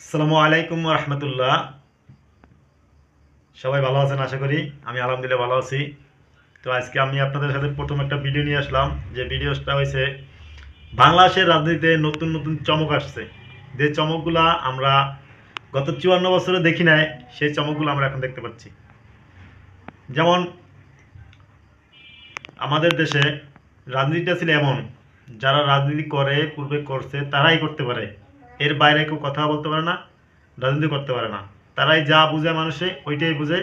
আসসালামু আলাইকুম রহমতুল্লাহ। সবাই ভালো আছেন আশা করি। আমি আলহামদুলিল্লাহ ভালো আছি। তো আজকে আমি আপনাদের সাথে প্রথম একটা ভিডিও নিয়ে আসলাম, যে ভিডিওটা হয়েছে বাংলাদেশের রাজনীতিতে নতুন নতুন চমক আসছে। যে চমকগুলা আমরা গত 54 বছরে দেখি নাই, সেই চমকগুলো আমরা এখন দেখতে পাচ্ছি। যেমন আমাদের দেশে রাজনীতিটা ছিল এমন, যারা রাজনীতি করে পূর্বে করছে তারাই করতে পারে, এর বাইরে কেউ কথা বলতে পারে না, রাজনীতি করতে পারে না। তারাই যা বুঝে মানুষে ওইটাই বুঝে,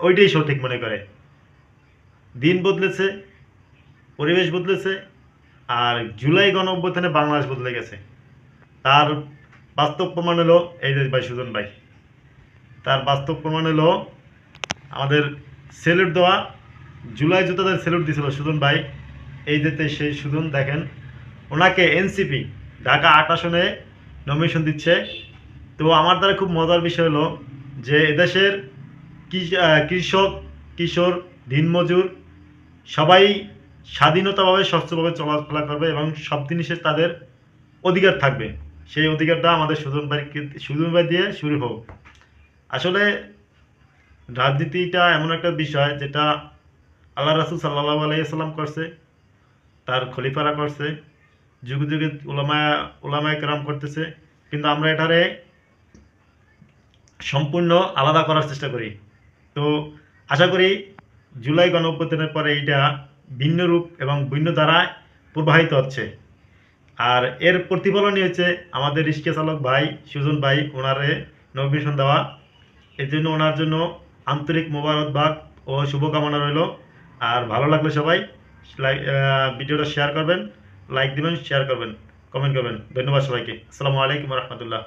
ওইটাই সঠিক মনে করে। দিন বদলেছে, পরিবেশ বদলেছে, আর জুলাই গণ অভ্যুত্থানে বাংলাদেশ বদলে গেছে। তার বাস্তব প্রমাণ হলো এই যে ভাই সুজন ভাই, তার বাস্তব প্রমাণ হলো আমাদের সেলুট দেওয়া, জুলাই যোদ্ধাদের সেলুট দিয়েছিল সুজন ভাই। এই যেতে সেই সুজন দেখেন, ওনাকে এনসিপি ঢাকা ৮ আসনে নমিনেশন দিচ্ছে। তো আমার দ্বারা খুব মজার বিষয় হলো যে এদেশের কৃষক, কিশোর, দিনমজুর সবাই স্বাধীনতাভাবে স্বচ্ছভাবে চলাফেরা করবে এবং সব জিনিসে তাদের অধিকার থাকবে। সেই অধিকারটা আমাদের সুজন ভাই দিয়ে শুরু হোক। আসলে রাজনীতিটা এমন একটা বিষয় যেটা আল্লাহ রাসূল সাল্লাল্লাহু আলাইহি ওয়াসাল্লাম করছে, তার খলিফারা করছে, যুগে যুগে উলামায়ে কেরাম করতেছে, কিন্তু আমরা এটারে সম্পূর্ণ আলাদা করার চেষ্টা করি। তো আশা করি জুলাই গণ অভ্যুত্থানের পরে এইটা ভিন্ন রূপ এবং ভিন্ন ধারায় প্রবাহিত হচ্ছে। আর এর প্রতিফলনই হচ্ছে আমাদের রিক্সা চালক ভাই সুজন ভাই, ওনারে নমিনেশন দেওয়া। এর জন্য ওনার জন্য আন্তরিক মোবারকবাদ ও শুভকামনা রইল। আর ভালো লাগলে সবাই ভিডিওটা শেয়ার করবেন, লাইক দিবেন, শেয়ার করবেন, কমেন্ট করবেন। ধন্যবাদ সবাইকে। আসসালামু আলাইকুম রহমতুল্লাহ।